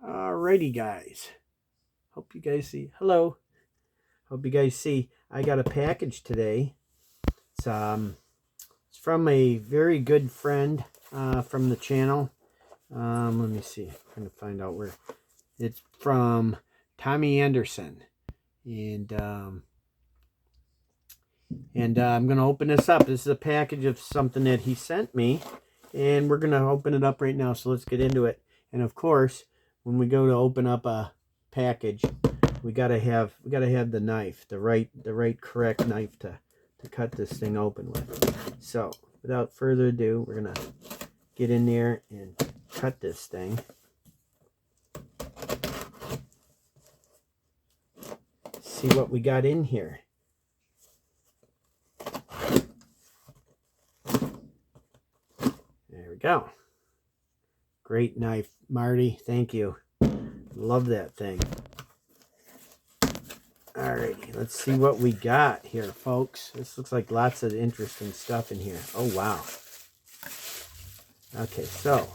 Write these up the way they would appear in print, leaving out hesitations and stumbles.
Alrighty, guys. Hope you guys see. Hello. Hope you guys see. I got a package today. It's from a very good friend from the channel. Let me see. I'm trying to find out where. It's from Tommy Anderson, and I'm gonna open this up. This is a package of something that he sent me, and we're gonna open it up right now. So let's get into it. And of course, when we go to open up a package, we gotta have the knife, the right correct knife to cut this thing open with. So without further ado, we're gonna get in there and cut this thing. See what we got in here. There we go. Great knife, Marty. Thank you. Love that thing. Alrighty, let's see what we got here, folks. This looks like lots of interesting stuff in here. Oh, wow. Okay, so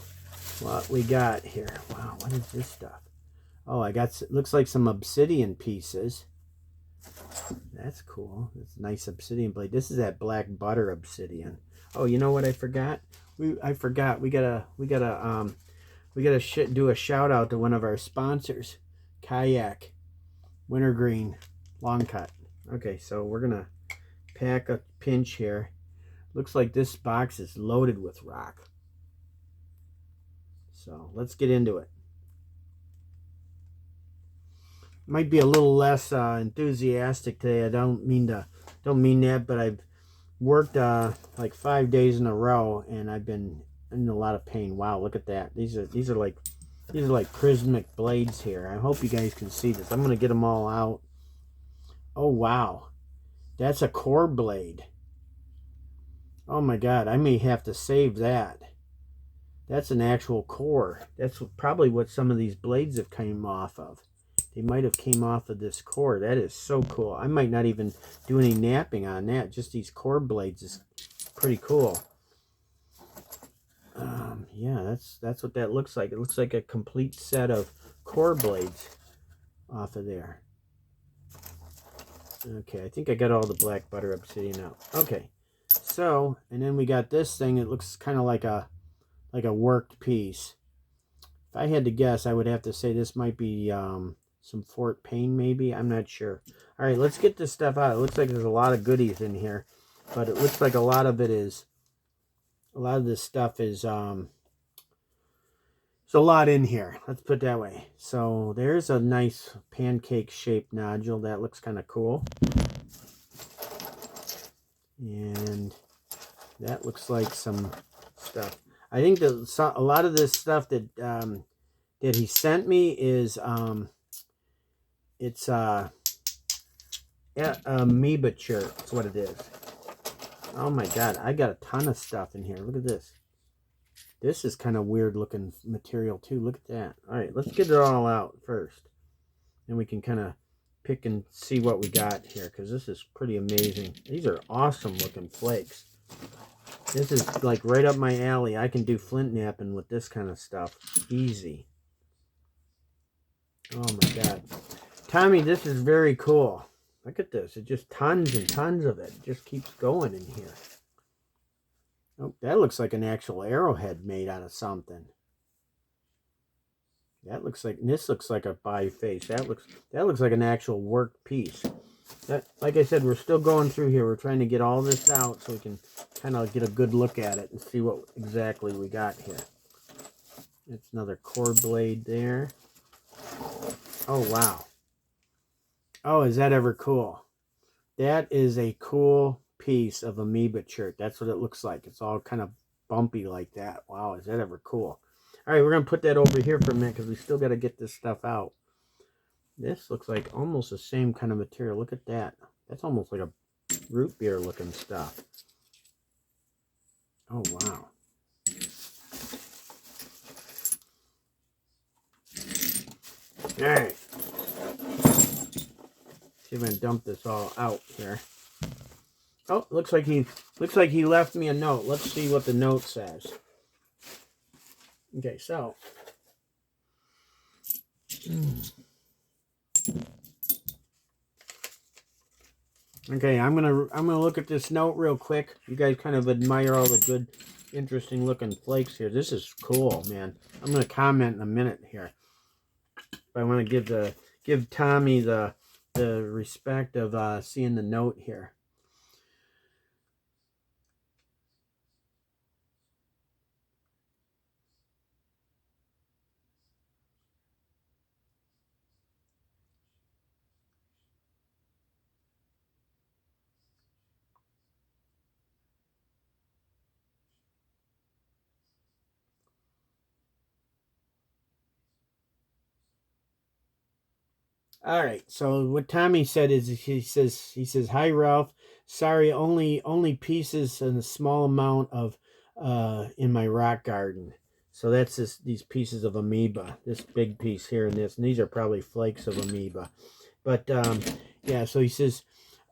what we got here. Wow, what is this stuff? Oh, I got, looks like some obsidian pieces. That's cool. It's a nice obsidian blade. This is that black butter obsidian. Oh, you know what I forgot? I forgot. We gotta do a shout out to one of our sponsors, Kayak Wintergreen Long Cut. Okay, so we're gonna pack a pinch here. Looks like this box is loaded with rock. So let's get into it. Might be a little less enthusiastic today. I don't mean that, but I've worked like 5 days in a row, and I've been in a lot of pain. Wow, look at that. These are like prismatic blades here. I hope you guys can see this. I'm gonna get them all out. Oh wow, that's a core blade. Oh my God, I may have to save that. That's an actual core. That's probably what some of these blades have came off of. They might have came off of this core. That is so cool. I might not even do any knapping on that. Just these core blades is pretty cool. Yeah, that's what that looks like. It looks like a complete set of core blades off of there. Okay, I think I got all the black butter obsidian out. Okay, so, and then we got this thing. It looks kind of like a worked piece. If I had to guess, I would have to say this might be some Fort Payne, maybe. I'm not sure. All right, let's get this stuff out. It looks like there's a lot of goodies in here, but it looks like a lot of this stuff is there's a lot in here. Let's put it that way. So there's a nice pancake shaped nodule. That looks kind of cool. And that looks like some stuff. I think that a lot of this stuff that that he sent me is it's amoeba chert. That's what it is. Oh my God, I got a ton of stuff in here. Look at this. This is kind of weird looking material too. Look at that. All right, let's get it all out first. And we can kind of pick and see what we got here, because this is pretty amazing. These are awesome looking flakes. This is like right up my alley. I can do flint knapping with this kind of stuff. Easy. Oh my God. Tommy, this is very cool. Look at this. It's just tons and tons of it. It just keeps going in here. Oh, that looks like an actual arrowhead made out of something. That looks like, this looks like a biface. That looks like an actual worked piece. That, like I said, we're still going through here. We're trying to get all this out so we can kind of get a good look at it and see what exactly we got here. It's another core blade there. Oh, wow. Oh, is that ever cool? That is a cool piece of amoeba chert. That's what it looks like. It's all kind of bumpy like that. Wow, is that ever cool? All right, we're going to put that over here for a minute because we still got to get this stuff out. This looks like almost the same kind of material. Look at that. That's almost like a root beer looking stuff. Oh, wow. All right. See if I can dump this all out here. Oh, looks like he left me a note. Let's see what the note says. Okay, so Okay, I'm gonna look at this note real quick. You guys kind of admire all the good, interesting looking flakes here. This is cool, man. I'm gonna comment in a minute here. I want to give Tommy the respect of seeing the note here. All right. So what Tommy said is he says hi Ralph. Sorry, only pieces and a small amount of in my rock garden. So that's these pieces of amoeba. This big piece here and this, and these are probably flakes of amoeba. But yeah. So he says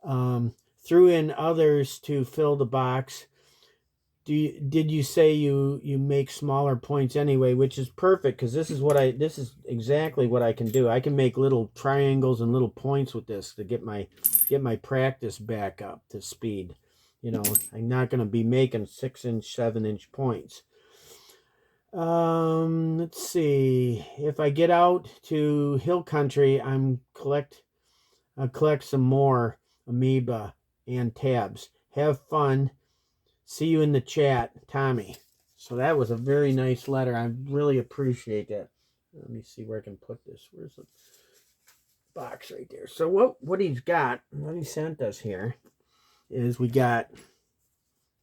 threw in others to fill the box. Did you say you make smaller points anyway, which is perfect because this is exactly what I can do. I can make little triangles and little points with this to get my practice back up to speed. You know, I'm not going to be making 6-inch, 7-inch points. Let's see. If I get out to hill country, I'll collect some more amoeba and tabs. Have fun. See you in the chat, Tommy. So that was a very nice letter. I really appreciate that. Let me see where I can put this. Where's the box right there? So what he's got, what he sent us here, is we got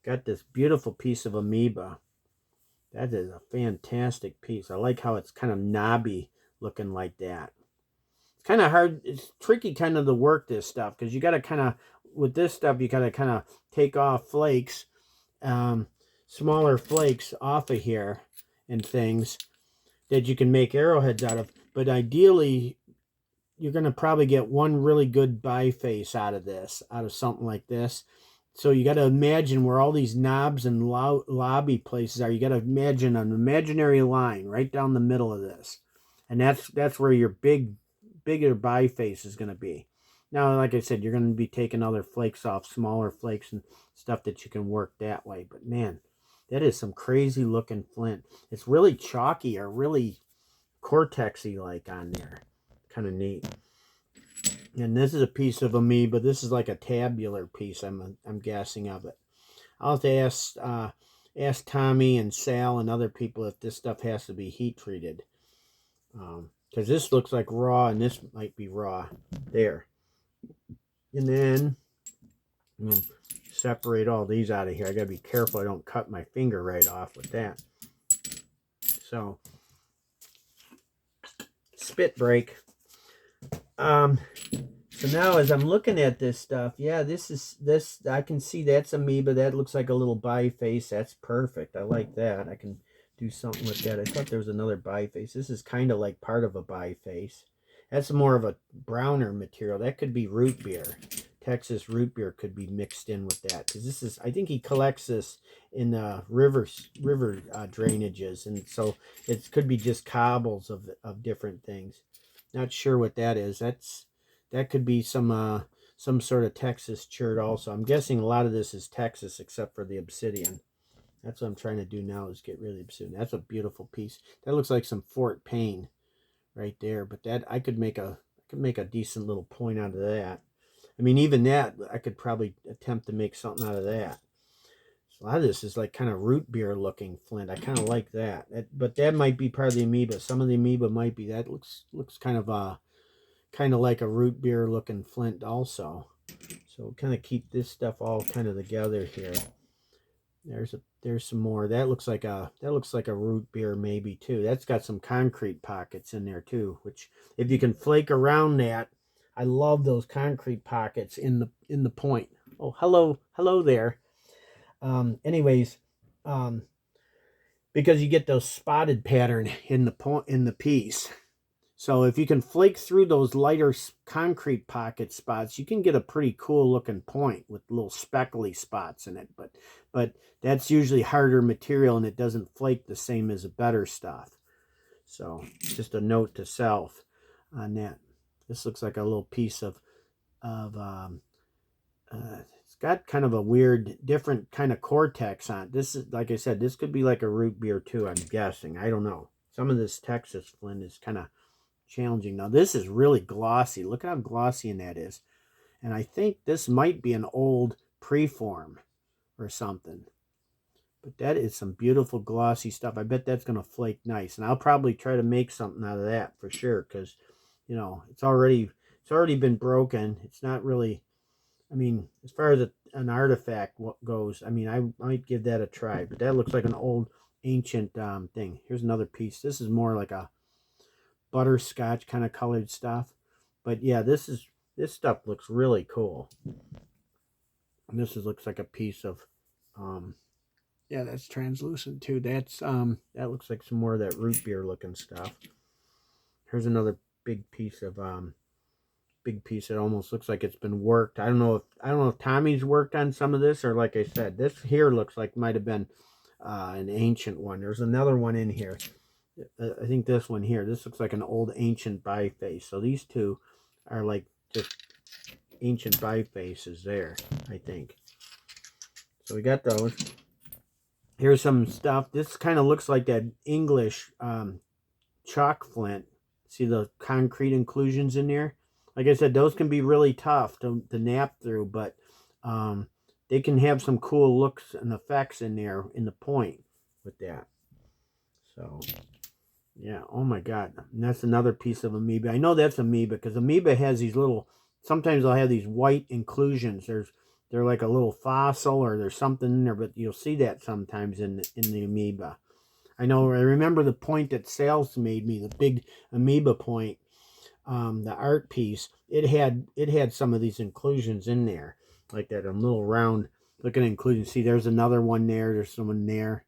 this beautiful piece of amoeba. That is a fantastic piece. I like how it's kind of knobby looking like that. It's kind of hard. It's tricky kind of to work this stuff because you got to kind of, with this stuff, you got to kind of take off flakes. Smaller flakes off of here and things that you can make arrowheads out of. But ideally, you're going to probably get one really good biface out of something like this. So you got to imagine where all these knobs and lobby places are. You got to imagine an imaginary line right down the middle of this. And that's where your bigger biface is going to be. Now, like I said, you're going to be taking other flakes off, smaller flakes and stuff that you can work that way. But man, that is some crazy looking flint. It's really chalky or really cortexy like on there. Kind of neat. And this is a piece of amoeba. This is like a tabular piece, I'm guessing of it. I'll have to ask Tommy and Sal and other people if this stuff has to be heat treated. Because this looks like raw and this might be raw. There. And then I'm going to separate all these out of here. I got to be careful I don't cut my finger right off with that. So, spit break. So now as I'm looking at this stuff, yeah, this I can see that's amoeba. That looks like a little biface. That's perfect. I like that. I can do something with that. I thought there was another biface. This is kind of like part of a biface. That's more of a browner material. That could be root beer. Texas root beer could be mixed in with that because this is, I think he collects this in river drainages, and so it could be just cobbles of different things. Not sure what that is. That could be some sort of Texas chert also. I'm guessing a lot of this is Texas except for the obsidian. That's what I'm trying to do now is get rid of the obsidian. That's a beautiful piece. That looks like some Fort Payne right there. But that I could make a decent little point out of that. I mean, even that I could probably attempt to make something out of that. So a lot of this is like kind of root beer looking flint. I kind of like that. But that might be part of the amoeba. Some of the amoeba might be. That looks kind of like a root beer looking flint also. So kind of keep this stuff all kind of together here. There's some more. That looks like a root beer maybe too. That's got some concrete pockets in there too, which if you can flake around that, I love those concrete pockets in the point. Oh, hello there. Anyways, because you get those spotted pattern in the piece. So if you can flake through those lighter concrete pocket spots, you can get a pretty cool looking point with little speckly spots in it. But that's usually harder material and it doesn't flake the same as the better stuff. So just a note to self. on that. This looks like a little piece of it's got kind of a weird, different kind of cortex on it. This is, like I said, this could be like a root beer too, I'm guessing. I don't know. Some of this Texas flint is kind of challenging. Now, this is really glossy. Look how glossy that is. And I think this might be an old preform or something. But that is some beautiful glossy stuff. I bet that's going to flake nice. And I'll probably try to make something out of that for sure. Because, you know, it's already been broken. It's not really, I mean, as far as an artifact goes, I mean, I might give that a try. But that looks like an old ancient thing. Here's another piece. This is more like a butterscotch kind of colored stuff. But yeah, this stuff looks really cool. And this looks like a piece of yeah, that's translucent too. That's that looks like some more of that root beer looking stuff. Here's another big piece of that almost looks like it's been worked. I don't know if Tommy's worked on some of this, or like I said, this here looks like might have been an ancient one. There's another one in here. I think this one here, this looks like an old ancient biface. So these two are like just ancient bifaces there, I think. So we got those. Here's some stuff. This kind of looks like that English chalk flint. See the concrete inclusions in there? Like I said, those can be really tough to nap through, but they can have some cool looks and effects in there in the point with that. So, yeah. Oh my God. And that's another piece of amoeba. I know that's amoeba because amoeba has these little, sometimes they'll have these white inclusions. They're like a little fossil or there's something in there, but you'll see that sometimes in the amoeba. I remember the point that Sales made me, the big amoeba point, the art piece. It had some of these inclusions in there, like that, a little round looking inclusion. See, there's another one there. There's someone there.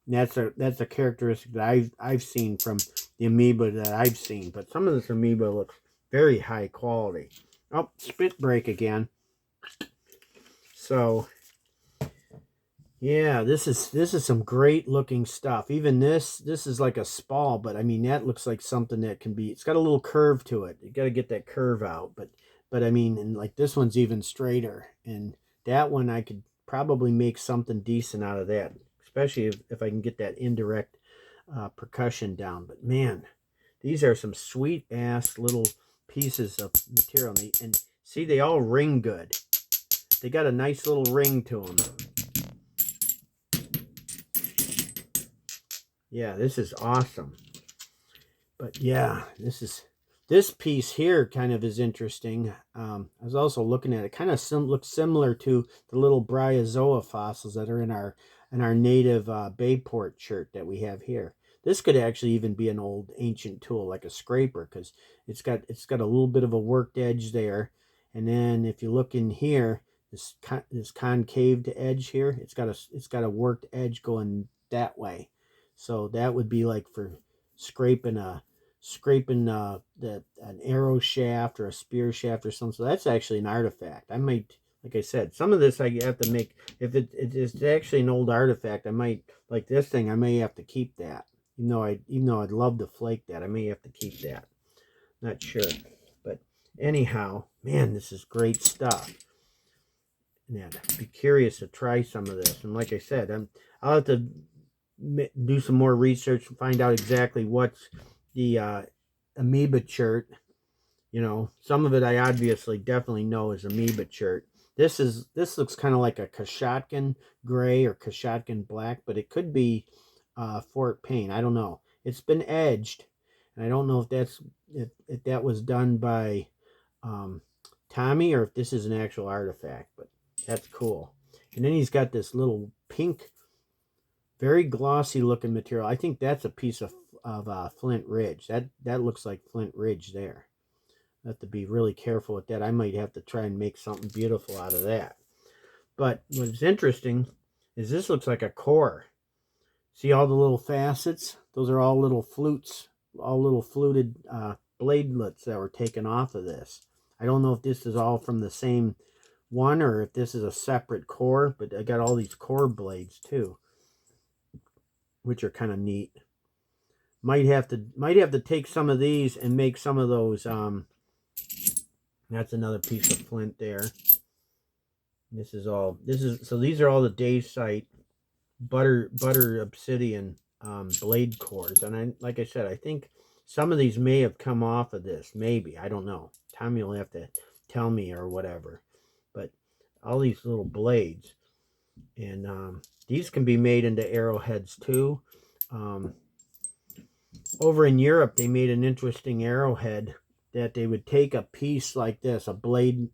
And that's a characteristic that I've seen from the amoeba that I've seen. But some of this amoeba looks very high quality. Oh, spit break again. So yeah, this is some great looking stuff. Even this is like a spall, but I mean that looks like something that can be. It's got a little curve to it. You got to get that curve out, but I mean, and like this one's even straighter, and that one I could probably make something decent out of that, especially if I can get that indirect percussion down. But man, these are some sweet ass little pieces of material, and see, they all ring good. They got a nice little ring to them. Yeah, this is awesome. But yeah, this piece here kind of is interesting. I was also looking at it. Kind of looks similar to the little bryozoa fossils that are in our native Bayport shirt that we have here. This could actually even be an old ancient tool, like a scraper, because it's got a little bit of a worked edge there. And then if you look in here, this concaved edge here, it's got a worked edge going that way. So that would be like for scraping an arrow shaft or a spear shaft or something. So that's actually an artifact. I might, like I said, some of this I have to make. If it is actually an old artifact, I might, like this thing, I may have to keep that. Even though I'd love to flake that, I may have to keep that. Not sure. But anyhow, man, this is great stuff. And I'd be curious to try some of this. And like I said, I'll have to do some more research and find out exactly what's the amoeba chert. You know, some of it I obviously definitely know is amoeba chert. This looks kind of like a Kashotkin gray or Kashotkin black, but it could be Fort Payne. I don't know. It's been edged, and I don't know if that was done by Tommy or if this is an actual artifact. But that's cool. And then he's got this little pink, very glossy looking material. I think that's a piece of Flint Ridge. That looks like Flint Ridge there. I have to be really careful with that. I might have to try and make something beautiful out of that. But what's interesting is this looks like a core. See all the little facets? Those are all little flutes, all little fluted bladelets that were taken off of this. I don't know if this is all from the same one or if this is a separate core, but I got all these core blades too, which are kind of neat. Might have to take some of these and make some of those. That's another piece of flint there. This is so these are all the Dacite butter obsidian blade cores, and like I said, I think some of these may have come off of this. Maybe, I don't know. Tommy will have to tell me or whatever. But all these little blades, and these can be made into arrowheads too. Over in Europe, they made an interesting arrowhead that they would take a piece like this, a blade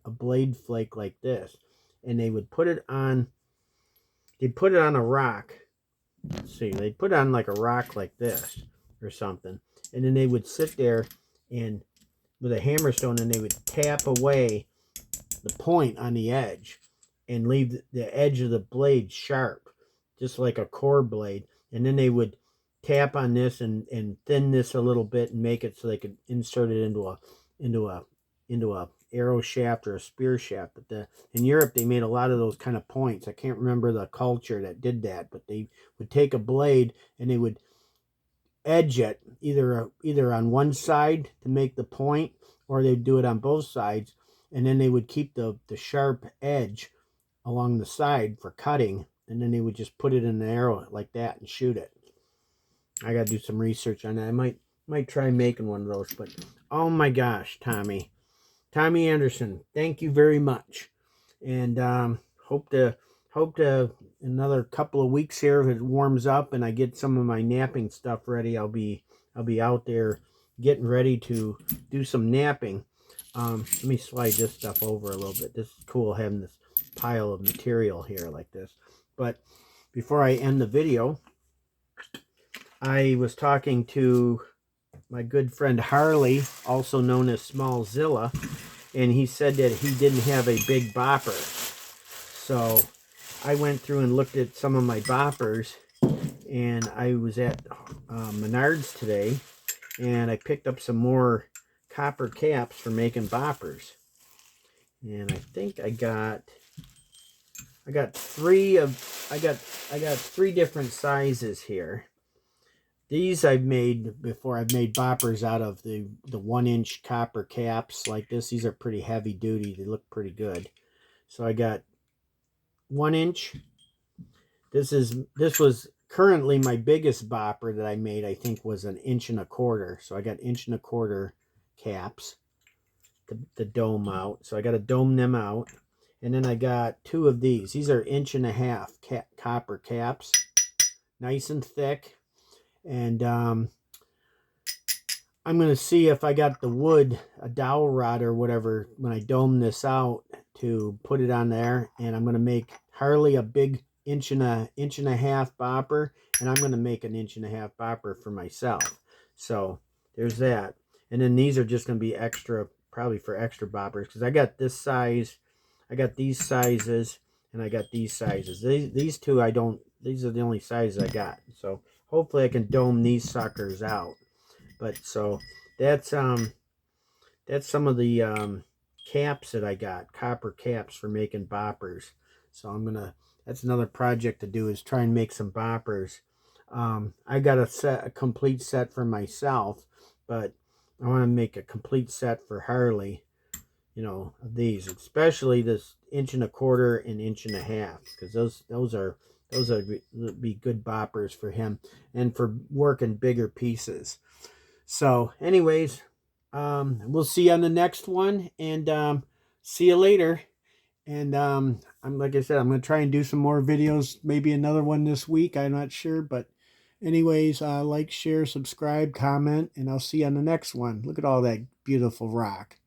flake like this, and they would put it on. They'd put it on a rock. Let's see, they'd put it on like a rock like this or something, and then they would sit there and with a hammerstone, and they would tap away the point on the edge and leave the edge of the blade sharp, just like a core blade. And then they would tap on this and thin this a little bit and make it so they could insert it into a arrow shaft or a spear shaft. But in Europe, they made a lot of those kind of points. I can't remember the culture that did that, but they would take a blade and they would edge it either on one side to make the point, or they'd do it on both sides, and then they would keep the sharp edge along the side for cutting, and then they would just put it in the arrow like that and shoot it. I gotta do some research on that. I might try making one of those. But oh my gosh, Tommy Anderson, thank you very much, and hope to another couple of weeks here, if it warms up and I get some of my napping stuff ready, I'll be out there getting ready to do some napping. Let me slide this stuff over a little bit. This is cool, having this pile of material here like this. But before I end the video, I was talking to my good friend Harley, also known as Smallzilla, and he said that he didn't have a big bopper. So I went through and looked at some of my boppers, and I was at Menards today, and I picked up some more copper caps for making boppers. And I think I got three different sizes here. These I've made before. I've made boppers out of the 1-inch copper caps like this. These are pretty heavy duty. They look pretty good. So I got 1 inch. This was currently my biggest bopper that I made. I think was 1 1/4 inch. So I got 1 1/4 inch caps to dome out. So I got to dome them out. And then I got 2 of these. These are 1.5 inch copper caps, nice and thick. And I'm going to see if I got the wood, a dowel rod or whatever, when I dome this out, to put it on there. And I'm going to make Harley a big 1.5 inch bopper, and I'm going to make 1.5 inch bopper for myself. So there's that. And then these are just going to be extra, probably for extra boppers, because I got this size, I got these sizes, and I got these sizes. These two I don't, these are the only sizes I got. So hopefully I can dome these suckers out. But so that's some of the caps that I got, copper caps for making boppers. So that's another project to do, is try and make some boppers. I got a complete set for myself, but I want to make a complete set for Harley, you know, of these, especially this 1.25 inch and 1.5 inch, because those are be good boppers for him and for working bigger pieces. So anyways, we'll see you on the next one, and see you later. And like I said, I'm going to try and do some more videos, maybe another one this week, I'm not sure. But anyways, like, share, subscribe, comment, and I'll see you on the next one. Look at all that beautiful rock.